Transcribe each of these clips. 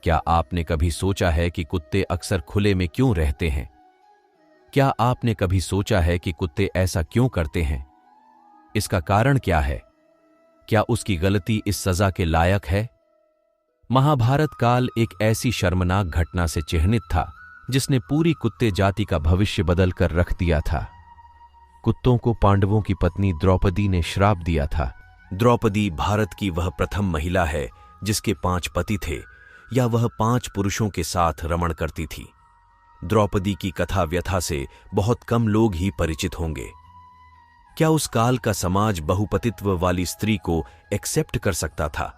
क्या आपने कभी सोचा है कि कुत्ते अक्सर खुले में क्यों रहते हैं? क्या आपने कभी सोचा है कि कुत्ते ऐसा क्यों करते हैं? इसका कारण क्या है? क्या उसकी गलती इस सजा के लायक है? महाभारत काल एक ऐसी शर्मनाक घटना से चिह्नित था जिसने पूरी कुत्ते जाति का भविष्य बदल कर रख दिया था। कुत्तों को पांडवों की पत्नी द्रौपदी ने श्राप दिया था। द्रौपदी भारत की वह प्रथम महिला है जिसके 5 पति थे या वह 5 पुरुषों के साथ रमण करती थी। द्रौपदी की कथा व्यथा से बहुत कम लोग ही परिचित होंगे। क्या उस काल का समाज बहुपतित्व वाली स्त्री को एक्सेप्ट कर सकता था?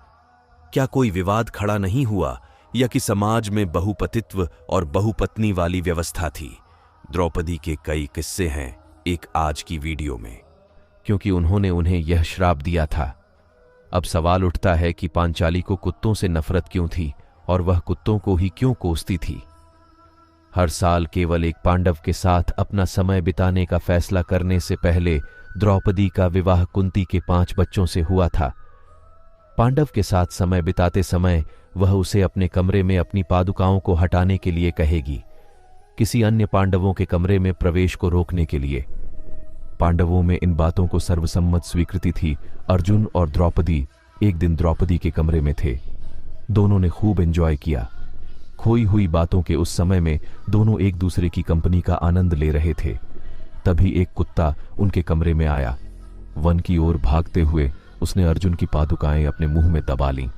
क्या कोई विवाद खड़ा नहीं हुआ या कि समाज में बहुपतित्व और बहुपत्नी वाली व्यवस्था थी? द्रौपदी के कई किस्से हैं एक आज की वीडियो में, क्योंकि उन्होंने उन्हें यह श्राप दिया था। अब सवाल उठता है कि पांचाली को कुत्तों से नफरत क्यों थी और वह कुत्तों को ही क्यों कोसती थी? हर साल केवल एक पांडव के साथ अपना समय बिताने का फैसला करने से पहले द्रौपदी का विवाह कुंती के 5 बच्चों से हुआ था। पांडव के साथ समय बिताते समय वह उसे अपने कमरे में अपनी पादुकाओं को हटाने के लिए कहेगी, किसी अन्य पांडवों के कमरे में प्रवेश को रोकने के लिए। पांडवों में इन बातों को सर्वसम्मत स्वीकृति थी। अर्जुन और द्रौपदी एक दिन द्रौपदी के कमरे में थे। दोनों ने खूब एंजॉय किया। खोई हुई बातों के उस समय में दोनों एक दूसरे की कंपनी का आनंद ले रहे थे। तभी एक कुत्ता उनके कमरे में आया। वन की ओर भागते हुए उसने अर्जुन की पादुकाएं अपने मुंह में दबा लीं।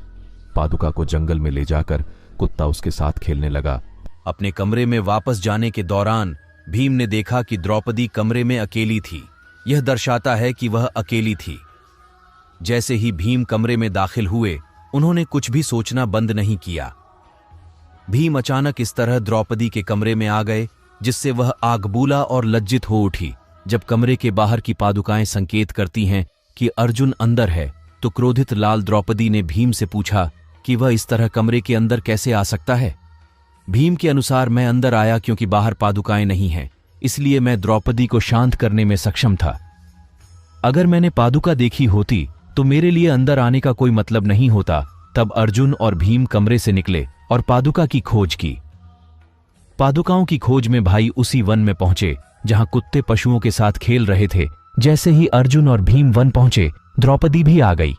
पादुका को जंगल में ले जाकर कुत्ता उसके साथ खेलने लगा। अपने कमरे में वापस जाने के दौरान भीम ने देखा कि द्रौपदी कमरे में अकेली थी। यह दर्शाता है कि वह अकेली थी। जैसे ही भीम कमरे में दाखिल हुए, उन्होंने कुछ भी सोचना बंद नहीं किया। भीम अचानक इस तरह द्रौपदी के कमरे में आ गए जिससे वह आगबूला और लज्जित हो उठी। जब कमरे के बाहर की पादुकाएं संकेत करती हैं कि अर्जुन अंदर है, तो क्रोधित लाल द्रौपदी ने भीम से पूछा कि वह इस तरह कमरे के अंदर कैसे आ सकता है। भीम के अनुसार मैं अंदर आया क्योंकि बाहर पादुकाएं नहीं हैं, इसलिए मैं द्रौपदी को शांत करने में सक्षम था। अगर मैंने पादुका देखी होती तो मेरे लिए अंदर आने का कोई मतलब नहीं होता। तब अर्जुन और भीम कमरे से निकले और पादुका की खोज की। पादुकाओं की खोज में भाई उसी वन में पहुंचे जहां कुत्ते पशुओं के साथ खेल रहे थे। जैसे ही अर्जुन और भीम वन पहुंचे, द्रौपदी भी आ गई।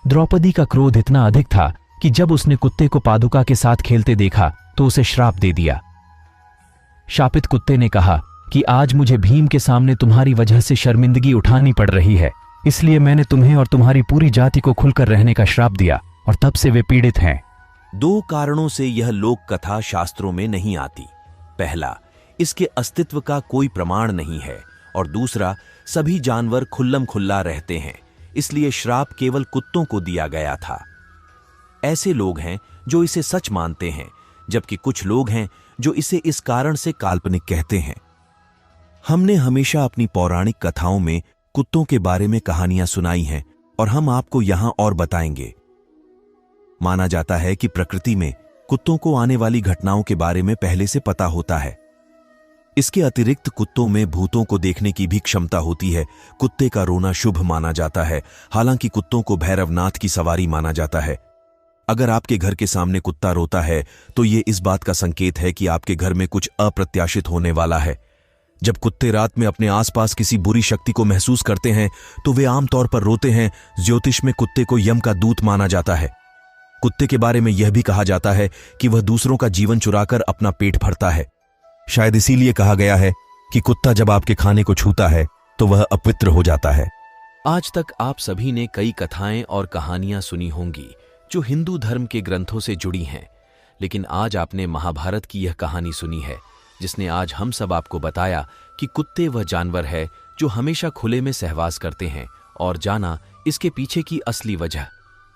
द्रौपदी का क्रोध इतना अधिक था कि जब उसने कुत्ते को पादुका के साथ खेलते देखा तो उसे श्राप दे दिया। शापित कुत्ते ने कहा कि आज मुझे भीम के सामने तुम्हारी वजह से शर्मिंदगी उठानी पड़ रही है, इसलिए मैंने तुम्हें और तुम्हारी पूरी जाति को खुलकर रहने का श्राप दिया और तब से वे पीड़ित हैं। 2 कारणों से यह लोक कथा शास्त्रों में नहीं आती। पहला, इसके अस्तित्व का कोई प्रमाण नहीं है, और दूसरा, सभी जानवर खुल्लम खुल्ला रहते हैं, इसलिए श्राप केवल कुत्तों को दिया गया था। ऐसे लोग हैं जो इसे सच मानते हैं, जबकि कुछ लोग हैं जो इसे इस कारण से काल्पनिक कहते हैं। हमने हमेशा अपनी पौराणिक कथाओं में कुत्तों के बारे में कहानियां सुनाई हैं और हम आपको यहां और बताएंगे। माना जाता है कि प्रकृति में कुत्तों को आने वाली घटनाओं के बारे में पहले से पता होता है। इसके अतिरिक्त कुत्तों में भूतों को देखने की भी क्षमता होती है। कुत्ते का रोना शुभ माना जाता है, हालांकि कुत्तों को भैरवनाथ की सवारी माना जाता है। अगर आपके घर के सामने कुत्ता रोता है तो ये इस बात का संकेत है कि आपके घर में कुछ अप्रत्याशित होने वाला है। जब कुत्ते रात में अपने आसपास किसी बुरी शक्ति को महसूस करते हैं तो वे आमतौर पर रोते हैं। ज्योतिष में कुत्ते को यम का दूत माना जाता है। कुत्ते के बारे में यह भी कहा जाता है कि वह दूसरों का जीवन चुराकर अपना पेट भरता है। शायद इसीलिए कहा गया है कि कुत्ता जब आपके खाने को छूता है तो वह अपवित्र हो जाता है। आज तक आप सभी ने कई कथाएं और कहानियां सुनी होंगी जो हिंदू धर्म के ग्रंथों से जुड़ी हैं, लेकिन आज आपने महाभारत की यह कहानी सुनी है जिसने आज हम सब आपको बताया कि कुत्ते वह जानवर है जो हमेशा खुले में सहवास करते हैं, और जाना इसके पीछे की असली वजह।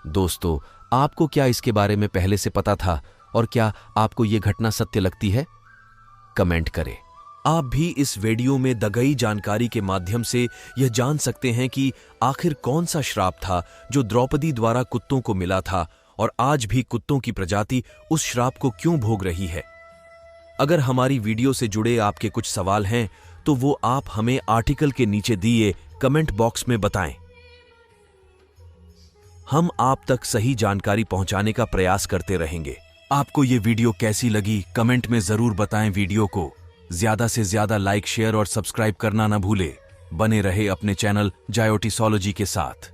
दोस्तों, आपको क्या इसके बारे में पहले से पता था और क्या आपको यह घटना सत्य लगती है? कमेंट करें। आप भी इस वीडियो में दी गई जानकारी के माध्यम से यह जान सकते हैं कि आखिर कौन सा श्राप था जो द्रौपदी द्वारा कुत्तों को मिला था, और आज भी कुत्तों की प्रजाति उस श्राप को क्यों भोग रही है। अगर हमारी वीडियो से जुड़े आपके कुछ सवाल हैं तो वो आप हमें आर्टिकल के नीचे दिए कमेंट बॉक्स में बताएं। हम आप तक सही जानकारी पहुंचाने का प्रयास करते रहेंगे। आपको ये वीडियो कैसी लगी कमेंट में जरूर बताएं। वीडियो को ज्यादा से ज्यादा लाइक शेयर और सब्सक्राइब करना ना भूले। बने रहे अपने चैनल जायोटिसोलॉजी के साथ।